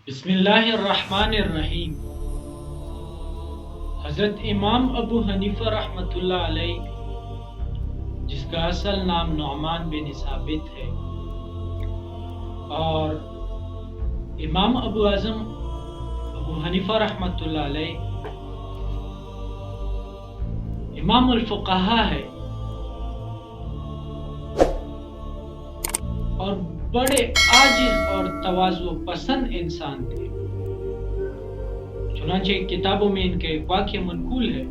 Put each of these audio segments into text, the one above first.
بسم اللہ الرحمن الرحیم۔ حضرت امام ابو حنیفہ رحمۃ اللہ علیہ، جس کا اصل نام نعمان بن ثابت ہے، اور امام ابو اعظم ابو حنیفہ رحمۃ اللہ علیہ امام الفقہا ہے اور بڑے عاجز اور تواضع پسند انسان تھے۔ چنانچہ کتابوں میں ان کا ایک واقعہ منقول ہے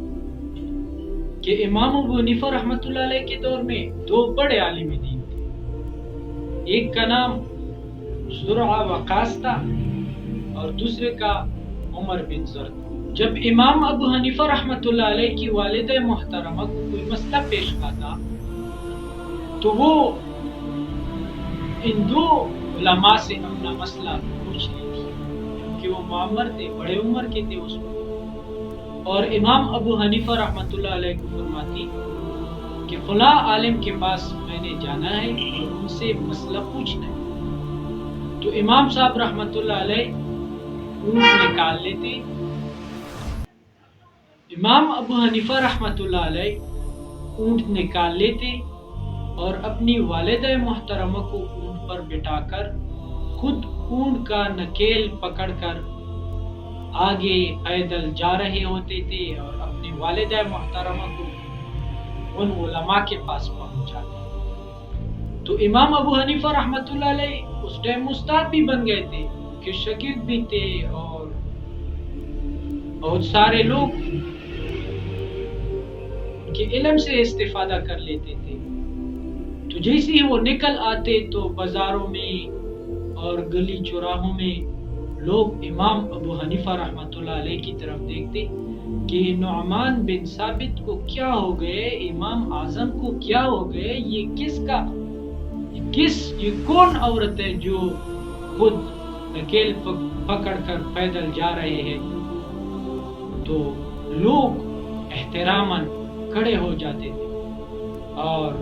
کہ امام ابو حنیفہ رحمۃ اللہ علیہ کے دور میں دو بڑے عالم دین تھے، ایک کا نام زرع وقاص تھا اور دوسرے کا عمر بن زر تھا۔ جب امام ابو حنیفہ رحمۃ اللہ علیہ کی والدہ محترمہ کو کوئی مسئلہ پیش آتا تو وہ ان دو علماء سے اپنا مسئلہ پوچھ لیتی، کیونکہ وہ معمر تھے، بڑے عمر کے تھے اس وقت، اور امام ابو حنیفہ رحمۃ اللہ علیہ کو فرماتی کہ فلاں عالم کے پاس میں نے جانا ہے اور ان سے مسئلہ پوچھنا ہے۔ تو امام صاحب رحمۃ اللہ علیہ اونٹ نکال لیتے، امام ابو حنیفہ رحمۃ اللہ علیہ اونٹ نکال لیتے اور اپنی والدہ محترمہ کو اونٹ پر بٹھا کر خود اونٹ کا نکیل پکڑ کر آگے پیدل جا رہے ہوتے تھے اور اپنی والدہ محترمہ کو ان علماء کے پاس پہنچاتے۔ تو امام ابو حنیفہ رحمۃ اللہ علیہ اس ٹائم استاد بھی بن گئے تھے، کہ شاگرد بھی تھے اور بہت سارے لوگ ان کے علم سے استفادہ کر لیتے تھے۔ تو جیسے ہی وہ نکل آتے تو بازاروں میں اور گلی چوراہوں میں لوگ امام ابو حنیفہ رحمۃ اللہ علیہ کی طرف دیکھتے کہ نعمان بن ثابت کو کیا ہو گئے، امام اعظم کو کیا ہو گئے، یہ کون عورت ہے جو خود نکیل پکڑ کر پیدل جا رہے ہیں۔ تو لوگ احتراماً کھڑے ہو جاتے تھے اور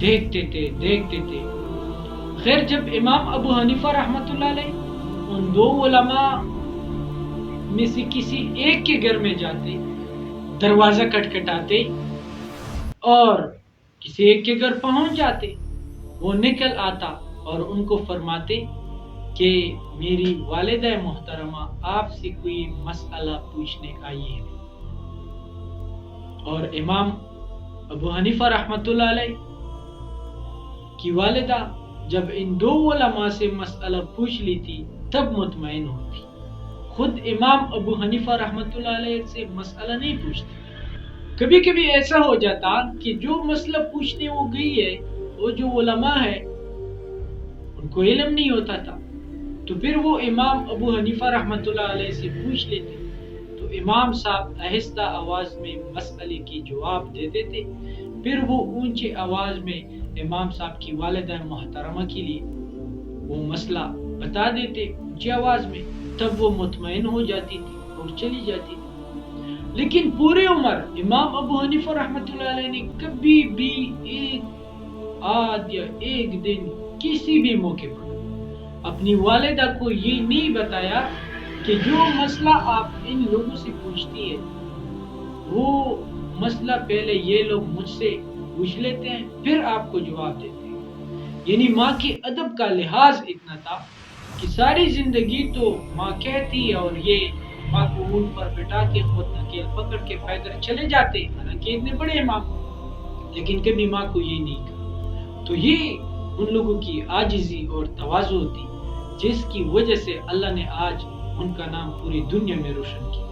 دیکھتے تھے۔ خیر، جب امام ابو حنیفہ رحمۃ اللہ علیہ ان دو علماء میں سے کسی ایک کے گھر میں جاتے، دروازہ کھٹکھٹاتے اور کسی ایک کے گھر پہنچ جاتے، وہ نکل آتا اور ان کو فرماتے کہ میری والدہ محترمہ آپ سے کوئی مسئلہ پوچھنے آئی ہے۔ اور امام ابو حنیفہ رحمۃ اللہ علیہ کی والدہ جب ان دو علماء سے مسئلہ پوچھ لیتی تب مطمئن ہوتی۔ خود امام ابو حنیفہ رحمۃ اللہ علیہ سے مسئلہ نہیں پوچھتے۔ کبھی کبھی ایسا ہو جاتا کہ جو مسئلہ پوچھنے وہ گئی ہے، وہ جو علماء ہے ان کو علم نہیں ہوتا تھا، تو پھر وہ امام ابو حنیفہ رحمۃ اللہ علیہ سے پوچھ لیتے تو امام صاحب آہستہ آواز میں مسئلے کی جواب دیتے تھے، پھر وہ اونچی آواز میں امام صاحب کی والدہ محترمہ کے لیے وہ مسئلہ بتا دیتے اونچی آواز میں، تب وہ مطمئن ہو جاتی تھی اور چلی جاتی تھی۔ لیکن پورے عمر امام ابو حنیفہ رحمۃ اللہ علیہ نے کبھی بھی ایک آدھ یا ایک دن کسی بھی موقع پر اپنی والدہ کو یہ نہیں بتایا کہ جو مسئلہ آپ ان لوگوں سے پوچھتی ہے وہ مسئلہ پہلے یہ لوگ مجھ سے پوچھ لیتے ہیں پھر آپ کو جواب دیتے ہیں۔ یعنی ماں کے ادب کا لحاظ اتنا تھا کہ ساری زندگی تو ماں کہتی اور یہ ماں کو اونٹ پر بٹھا کے خود نکیل پکڑ کے پیدل چلے جاتے، حالانکہ اتنے بڑے ماں، لیکن کبھی ماں کو یہ نہیں کہا۔ تو یہ ان لوگوں کی عاجزی اور تواضع تھی، جس کی وجہ سے اللہ نے آج ان کا نام پوری دنیا میں روشن کیا۔